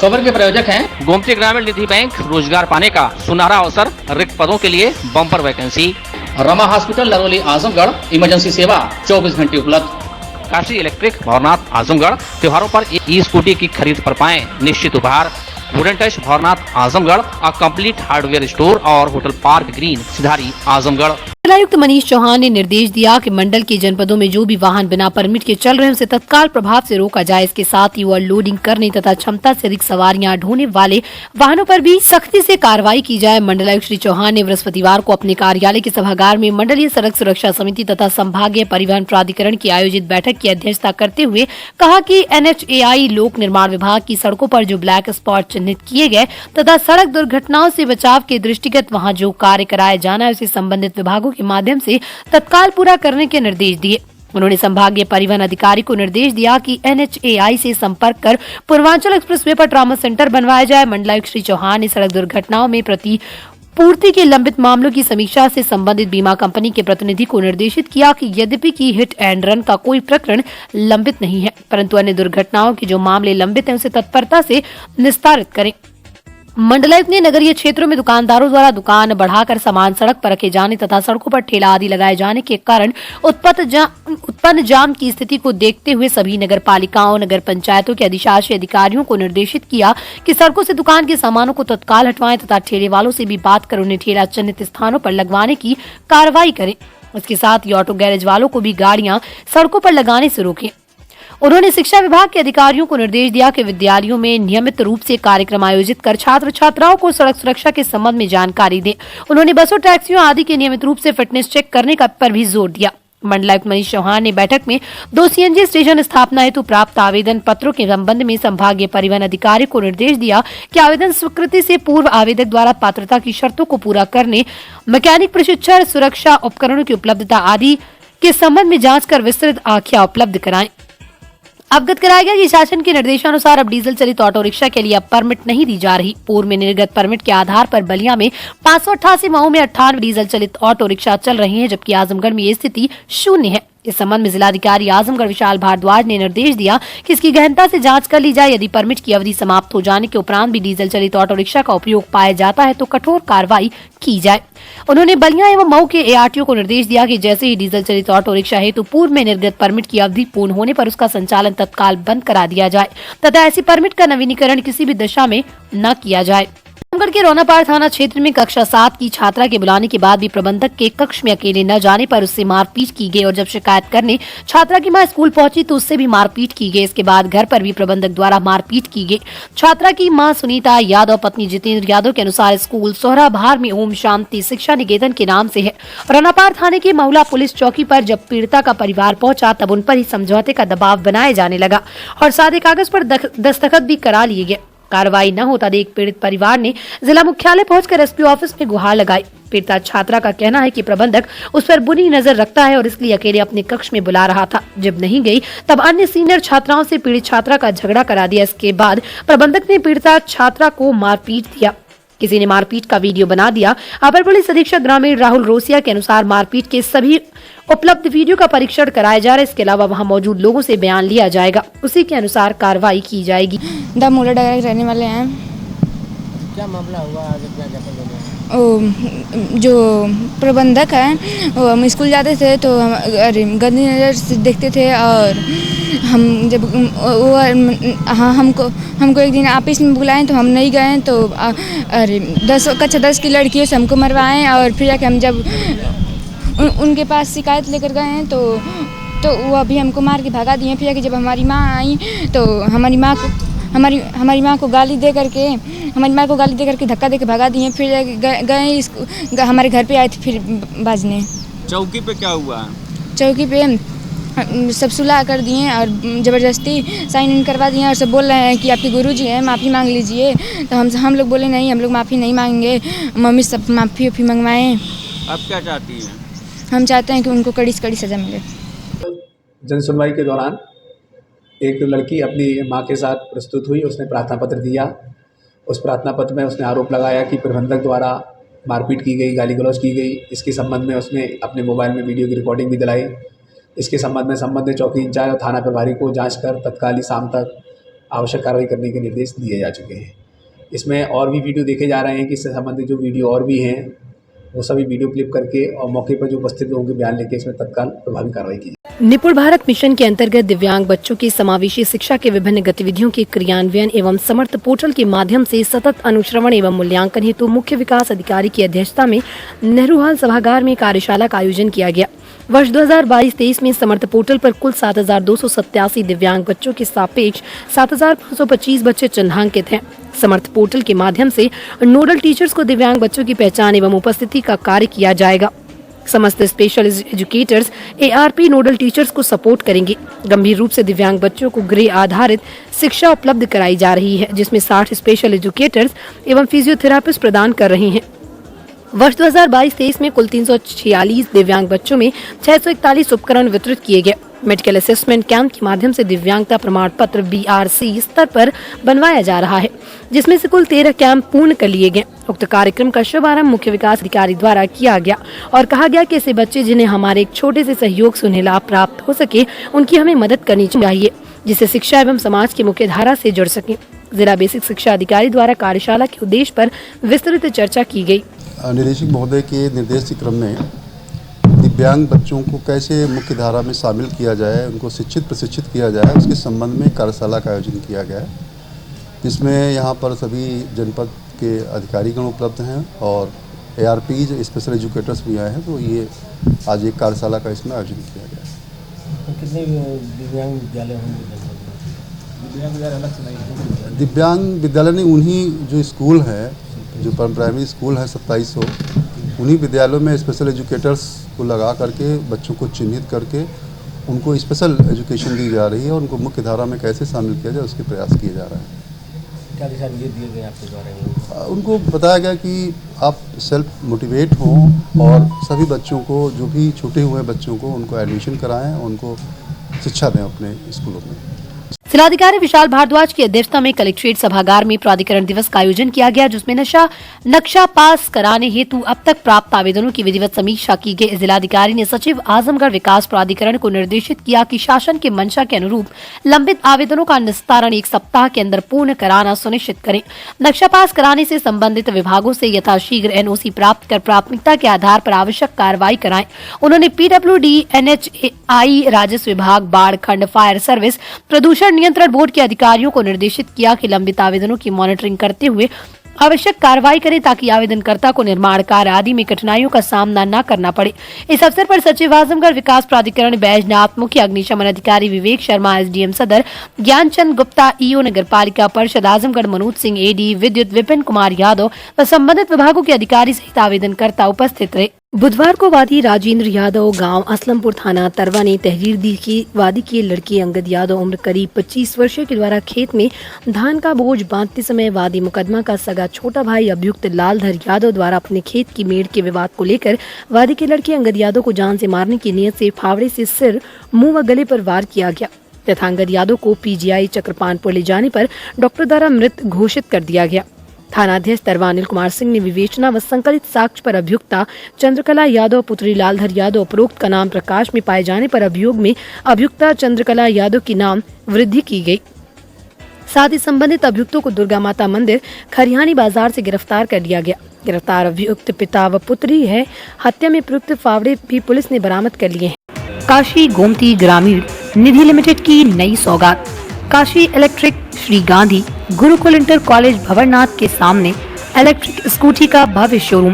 खबर के प्रायोजक हैं गोमती ग्रामीण निधि बैंक। रोजगार पाने का सुनहरा अवसर, रिक्त पदों के लिए bumper vacancy. Rama hospital Laroli Azamgarh, emergency सेवा 24 घंटे उपलब्ध। काशी इलेक्ट्रिक भवनाथ आजमगढ़, त्योहारों पर ई स्कूटी की खरीद पर पाएं निश्चित उपहार। Wooden touch Bhavnath Azamgarh, a complete hardware store और होटल पार्क ग्रीन सिधारी आजमगढ़। जिलायुक्त मनीष चौहान ने निर्देश दिया कि मंडल के जनपदों में जो भी वाहन बिना परमिट के चल रहे हैं उसे तत्काल प्रभाव से रोका जाए। इसके साथ ही ओवरलोडिंग करने तथा क्षमता से अधिक सवारियां ढोने वाले वाहनों पर भी सख्ती से कार्रवाई की जाए। मंडलायुक्त श्री चौहान ने बृहस्पतिवार को अपने कार्यालय के सभागार में मंडलीय सड़क सुरक्षा समिति तथा संभागीय परिवहन प्राधिकरण की आयोजित बैठक की अध्यक्षता करते हुए कहा कि NHAI लोक निर्माण विभाग की सड़कों पर जो ब्लैक स्पॉट चिन्हित किए गए तथा सड़क दुर्घटनाओं से बचाव के दृष्टिगत वहां जो कार्य कराया जाना है उसे संबंधित विभागों के माध्यम से तत्काल पूरा करने के निर्देश दिए। उन्होंने संभागीय परिवहन अधिकारी को निर्देश दिया कि NHAI से संपर्क कर पूर्वांचल एक्सप्रेसवे पर ट्रॉमा सेंटर बनवाया जाए। मंडलायुक्त श्री चौहान ने सड़क दुर्घटनाओं में प्रतिपूर्ति के लंबित मामलों की समीक्षा से संबंधित बीमा कंपनी के प्रतिनिधि को निर्देशित किया कि यद्यपि की हिट एंड रन का कोई प्रकरण लंबित नहीं है, परंतु अन्य दुर्घटनाओं के जो मामले लंबित हैं उसे तत्परता से निस्तारित करें। मंडलायुक्त ने नगरीय क्षेत्रों में दुकानदारों द्वारा दुकान बढ़ाकर सामान सड़क पर रखे जाने तथा सड़कों पर ठेला आदि लगाए जाने के कारण उत्पन्न जाम की स्थिति को देखते हुए सभी नगर पालिकाओं, नगर पंचायतों के अधिशासी अधिकारियों को निर्देशित किया कि सड़कों से दुकान के सामानों को तत्काल हटवाएं तथा ठेले वालों से भी बात कर उन्हें ठेला चिन्हित स्थानों पर लगवाने की कार्रवाई करें। इसके साथ ही ऑटो गैरेज वालों को भी गाड़ियां सड़कों पर लगाने से रोकें। उन्होंने शिक्षा विभाग के अधिकारियों को निर्देश दिया कि विद्यालयों में नियमित रूप से कार्यक्रम आयोजित कर छात्र छात्राओं को सड़क सुरक्षा के संबंध में जानकारी दें। उन्होंने बसों, टैक्सियों आदि के नियमित रूप से फिटनेस चेक करने पर भी जोर दिया। मंडलायुक्त मनीष चौहान ने बैठक में 2 CNG स्टेशन स्थापना हेतु प्राप्त आवेदन पत्रों के संबंध में संभागीय परिवहन अधिकारी को निर्देश दिया कि आवेदन स्वीकृति से पूर्व आवेदक द्वारा पात्रता की शर्तों को पूरा करने, मैकेनिक प्रशिक्षण, सुरक्षा उपकरणों की उपलब्धता आदि के संबंध में जाँच कर विस्तृत आख्या उपलब्ध कराएं। अवगत कराया गया कि शासन के निर्देशानुसार अब डीजल चलित ऑटो रिक्शा के लिए अब परमिट नहीं दी जा रही। पूर्व में निर्गत परमिट के आधार पर बलिया में 588, मऊ में 98 डीजल चलित ऑटो रिक्शा चल रही हैं, जबकि आजमगढ़ में ये स्थिति 0 है। इस संबंध में जिलाधिकारी आजमगढ़ विशाल भारद्वाज ने निर्देश दिया कि इसकी गहनता से जांच कर ली जाए। यदि परमिट की अवधि समाप्त हो जाने के उपरांत भी डीजल चलित ऑटो रिक्शा का उपयोग पाया जाता है तो कठोर कार्रवाई की जाए। उन्होंने बलिया एवं मऊ के ARTO को निर्देश दिया कि जैसे ही डीजल चलित ऑटो रिक्शा है तो पूर्व में निर्गत परमिट की अवधि पूर्ण होने पर उसका संचालन तत्काल बंद करा दिया जाए तथा ऐसी परमिट का नवीनीकरण किसी भी दशा में न किया जाए। आजमगढ़ के रोनापाड़ थाना क्षेत्र में कक्षा 7 की छात्रा के बुलाने के बाद भी प्रबंधक के कक्ष में अकेले न जाने पर उससे मारपीट की गई और जब शिकायत करने छात्रा की मां स्कूल पहुंची तो उससे भी मारपीट की गई। इसके बाद घर पर भी प्रबंधक द्वारा मारपीट की गई। छात्रा की मां सुनीता यादव पत्नी जितेंद्र यादव के अनुसार स्कूल सोहराभार में ओम शांति शिक्षा निकेतन के नाम से है। रोनापाड़ थाने के महुला पुलिस चौकी पर जब पीड़िता का परिवार पहुंचा तब उन पर ही समझौते का दबाव बनाया जाने लगा और सादे कागज पर दस्तखत भी करा लिए गए। कार्रवाई न होता देख पीड़ित परिवार ने जिला मुख्यालय पहुंचकर SP ऑफिस में गुहार लगाई। पीड़िता छात्रा का कहना है कि प्रबंधक उस पर बुरी नजर रखता है और इसलिए अकेले अपने कक्ष में बुला रहा था। जब नहीं गई तब अन्य सीनियर छात्राओं से पीड़ित छात्रा का झगड़ा करा दिया। इसके बाद प्रबंधक ने पीड़िता छात्रा को मारपीट दिया। किसी ने मारपीट का वीडियो बना दिया। अपर पुलिस अधीक्षक ग्रामीण राहुल रोसिया के अनुसार मारपीट के सभी उपलब्ध वीडियो का परीक्षण कराया जा रहा है। इसके अलावा वहां मौजूद लोगों से बयान लिया जाएगा, उसी के अनुसार कार्रवाई की जाएगी। दामोला डगर रहने वाले हैं। क्या मामला हुआ, आगे क्या कहते हैं? जो प्रबंधक है वो हम स्कूल जाते थे तो हम गंदी नज़र से देखते थे और हम जब वो हमको एक दिन ऑफिस में बुलाएं तो हम नहीं गए तो कक्षा 10 की लड़कियों से हमको मरवाएं और फिर जाके हम जब उनके पास शिकायत लेकर गए हैं तो वो अभी हमको मार के भगा दिए। फिर जाके जब हमारी माँ आई तो हमारी माँ को गाली दे करके धक्का दे के भगा दिए। फिर गए हमारे घर पे आए थे फिर बाजने। चौकी पे क्या हुआ? चौकी पे सब सुलह कर दिए और ज़बरदस्ती साइन इन करवा दिए और सब बोल रहे हैं कि आपके गुरुजी हैं, माफ़ी मांग लीजिए। तो हम लोग बोले नहीं, हम लोग माफ़ी नहीं मांगेंगे, मम्मी सब माफ़ी मंगवाएं। अब क्या चाहती हैं? हम चाहते हैं कि उनको कड़ी से कड़ी सज़ा मिले। जन सुनवाई के दौरान एक लड़की अपनी मां के साथ प्रस्तुत हुई। उसने प्रार्थना पत्र दिया। उस प्रार्थना पत्र में उसने आरोप लगाया कि प्रबंधक द्वारा मारपीट की गई, गाली गलौज की गई। इसके संबंध में उसने अपने मोबाइल में वीडियो की रिकॉर्डिंग भी दिलाई। इसके संबंध में संबंधित चौकी इंचार्ज और थाना प्रभारी को जांच कर तत्काल ही शाम तक आवश्यक कार्रवाई करने के निर्देश दिए जा चुके हैं। इसमें और भी वीडियो देखे जा रहे हैं कि इससे संबंधित जो वीडियो और भी हैं वो सभी वीडियो क्लिप करके और मौके पर जो उपस्थित लोगों के बयान लेके इसमें तत्काल प्रभावी कार्रवाई की। निपुण भारत मिशन के अंतर्गत दिव्यांग बच्चों की समावेशी शिक्षा के विभिन्न गतिविधियों के क्रियान्वयन एवं समर्थ पोर्टल के माध्यम से सतत अनुश्रवण एवं मूल्यांकन हेतु मुख्य विकास अधिकारी की अध्यक्षता में नेहरू हॉल सभागार में कार्यशाला का आयोजन किया गया। वर्ष 2022-23 में समर्थ पोर्टल पर कुल 7,287 दिव्यांग बच्चों के सापेक्ष 7,525 बच्चे चिन्हांकित हैं। समर्थ पोर्टल के माध्यम से नोडल टीचर्स को दिव्यांग बच्चों की पहचान एवं उपस्थिति का कार्य किया जाएगा। समस्त special educators ARP nodal teachers को सपोर्ट करेंगे। गंभीर रूप से दिव्यांग बच्चों को गृह आधारित शिक्षा उपलब्ध कराई जा रही है, जिसमें 60 स्पेशल एजुकेटर्स एवं फिजियोथेरापिस्ट प्रदान कर रहे हैं। वर्ष 2022-23 में कुल 346 दिव्यांग बच्चों में 641 उपकरण वितरित किए गए। मेडिकल असेसमेंट कैंप के माध्यम से दिव्यांगता प्रमाण पत्र BRC स्तर पर बनवाया जा रहा है, जिसमें से कुल 13 कैंप पूर्ण कर लिए गए। उक्त कार्यक्रम का शुभारंभ मुख्य विकास अधिकारी द्वारा किया गया और कहा गया कि ऐसे बच्चे जिन्हें हमारे एक छोटे से सहयोग से उन्हें लाभ प्राप्त हो सके, उनकी हमें मदद करनी चाहिए, जिससे शिक्षा एवं समाज की मुख्य धारा से जुड़ सके। जिला बेसिक शिक्षा अधिकारी द्वारा कार्यशाला के उद्देश्य पर विस्तृत चर्चा की गई। निदेशक महोदय के निर्देश के क्रम में दिव्यांग बच्चों को कैसे मुख्य धारा में शामिल किया जाए, उनको शिक्षित प्रशिक्षित किया जाए, उसके संबंध में कार्यशाला का आयोजन किया गया है, जिसमें यहाँ पर सभी जनपद के अधिकारीगण उपलब्ध हैं और ARPs स्पेशल एजुकेटर्स भी आए हैं। तो ये आज एक कार्यशाला का इसमें आयोजन किया गया है। तो कितने दिव्यांग विद्यालय होंगे? दिव्यांग विद्यालय ने उन्हीं जो स्कूल है, जो प्राइमरी स्कूल है 2700, उन्हीं विद्यालयों में स्पेशल एजुकेटर्स को लगा करके बच्चों को चिन्हित करके उनको स्पेशल एजुकेशन दी जा रही है और उनको मुख्य धारा में कैसे शामिल किया जाए उसके प्रयास किए जा रहे हैं। क्या दिशा निर्देश दिए गए आपके द्वारा? उनको बताया गया कि आप सेल्फ मोटिवेट हों और सभी बच्चों को, जो भी छूटे हुए बच्चों को, उनको एडमिशन कराएं, उनको शिक्षा दें अपने स्कूलों में। जिलाधिकारी विशाल भारद्वाज की अध्यक्षता में कलेक्ट्रेट सभागार में प्राधिकरण दिवस का आयोजन किया गया, जिसमें नक्शा पास कराने हेतु अब तक प्राप्त आवेदनों की विधिवत समीक्षा की गई। जिलाधिकारी ने सचिव आजमगढ़ विकास प्राधिकरण को निर्देशित किया कि शासन के मंशा के अनुरूप लंबित आवेदनों का निस्तारण 1 सप्ताह के अंदर पूर्ण कराना सुनिश्चित करें। नक्शा पास कराने से संबंधित विभागों से यथाशीघ्र NOC प्राप्त कर प्राथमिकता के आधार पर आवश्यक कार्रवाई कराएं। उन्होंने PWD, NHAI, राजस्व विभाग, बाढ़ खंड, फायर सर्विस, प्रदूषण नियंत्रण बोर्ड के अधिकारियों को निर्देशित किया कि लंबित आवेदनों की मॉनिटरिंग करते हुए आवश्यक कार्रवाई करें, ताकि आवेदनकर्ता को निर्माण कार्य आदि में कठिनाइयों का सामना न करना पड़े। इस अवसर पर सचिव आजमगढ़ विकास प्राधिकरण बैजनाथ, मुख्य अग्निशमन अधिकारी विवेक शर्मा, SDM सदर ज्ञानचंद गुप्ता, EO नगर पालिका परिषद आजमगढ़ मनोज सिंह, AD विद्युत विपिन कुमार यादव व संबंधित विभागों के अधिकारी सहित आवेदनकर्ता उपस्थित रहे। बुधवार को वादी राजेंद्र यादव गांव असलमपुर थाना तरवा ने तहरीर दी कि वादी के लड़के अंगद यादव उम्र करीब 25 वर्षीय के द्वारा खेत में धान का बोझ बांधते समय वादी मुकदमा का सगा छोटा भाई अभियुक्त लालधर यादव द्वारा अपने खेत की मेड़ के विवाद को लेकर वादी के लड़के अंगद यादव को जान से मारने की नीयत से फावड़े से सिर, मुंह व गले पर वार किया गया तथा अंगद यादव को PGI चक्रपानपुर ले जाने पर डॉक्टर द्वारा मृत घोषित कर दिया गया। थानाध्यक्ष तरवा अनिल कुमार सिंह ने विवेचना व संकलित साक्ष्य पर अभियुक्ता चंद्रकला यादव पुत्री लालधर यादव उपरोक्त का नाम प्रकाश में पाए जाने पर अभियोग में अभियुक्ता चंद्रकला यादव की नाम वृद्धि की गई। साथ ही संबंधित अभियुक्तों को दुर्गा माता मंदिर खरियानी बाजार से गिरफ्तार कर लिया गया। गिरफ्तार अभियुक्त पिता व पुत्री है। हत्या में प्रयुक्त फावड़े भी पुलिस ने बरामद कर लिए हैं। काशी गोमती ग्रामीण निधि लिमिटेड की नई सौगात। Kashi electric Shri Gandhi Gurukul inter college Bhawarnath के सामने इलेक्ट्रिक स्कूटी का भव्य शोरूम।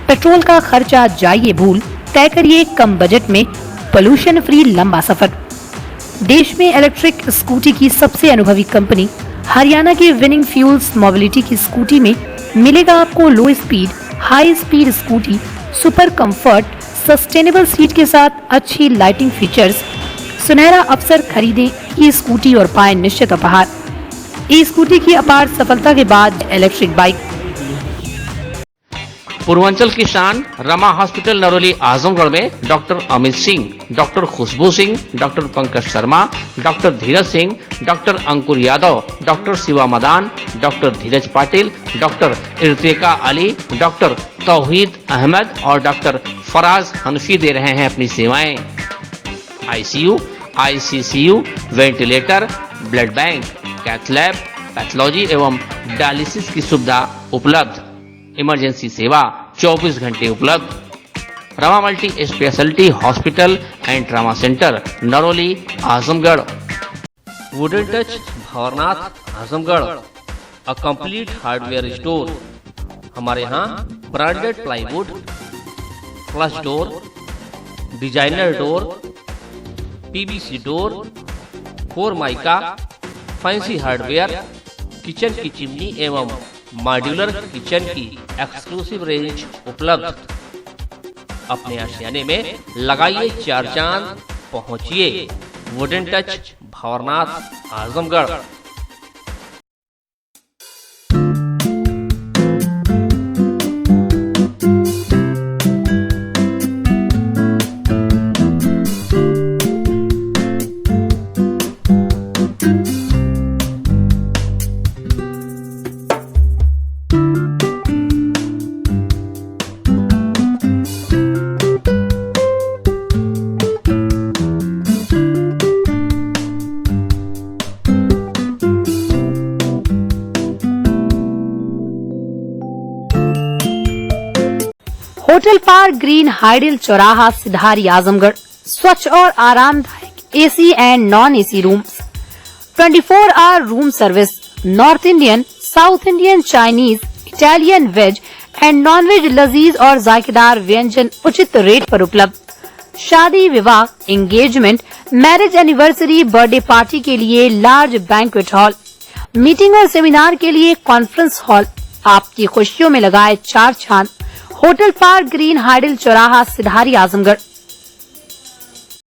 पेट्रोल का खर्चा जाइए भूल, तय करिए कम बजट में पोल्यूशन फ्री लंबा सफर। देश में इलेक्ट्रिक स्कूटी की सबसे अनुभवी कंपनी हरियाणा की विनिंग फ्यूल्स मोबिलिटी की स्कूटी में मिलेगा आपको लो speed, high speed scooty, super comfort, sustainable seat के साथ अच्छी लाइटिंग फीचर्स। सुनहरा अवसर, खरीदें ये स्कूटी और पाएं निश्चित उपहार। ई स्कूटी की अपार सफलता के बाद इलेक्ट्रिक बाइक। पूर्वांचल की शान रमा हॉस्पिटल नरोली आजमगढ़ में डॉक्टर अमित सिंह, डॉक्टर खुशबू Singh, doctor Pankaj Sharma, doctor Dheeraj Singh, doctor अंकुर यादव, डॉक्टर शिवा मदान, डॉक्टर धीरज पाटिल, डॉक्टर इर्तिका अली, डॉक्टर तौहीद अहमद और डॉक्टर फराज हनफी दे रहे हैं अपनी सेवाएं। ICU, ICCU, ventilator, blood bank, cath lab, pathology एवं डायलिसिस की सुविधा उपलब्ध। इमरजेंसी सेवा 24 घंटे उपलब्ध। Rama multi speciality hospital and trauma centre, Narauli, Azamgarh. Wooden touch, Bhanwarnath, Azamgarh, a complete hardware store. हमारे यहाँ branded plywood, flush door, designer door, PVC door, formica, fancy hardware, kitchen की चिमनी एवं मॉड्यूलर किचन की एक्सक्लूसिव रेंज उपलब्ध। अपने आशियाने में लगाइए 4 चांद, पहुंचिए wooden touch, Bhanwarnath, Azamgarh. Hotel park green hydel चौराहा, सिधारी, आजमगढ़। स्वच्छ और आरामदायक AC and non AC rooms, 24 hour room service, north Indian, south Indian, Chinese, Italian, veg and non veg लजीज और जायकेदार व्यंजन उचित रेट पर उपलब्ध। शादी, विवाह, engagement, marriage anniversary, birthday party के लिए लार्ज बैंक्वेट हॉल, मीटिंग और सेमिनार के लिए कॉन्फ्रेंस हॉल। आपकी खुशियों में लगाए 4 चांद। होटल पार्क ग्रीन हाइडल चौराहा, सिधारी, आजमगढ़।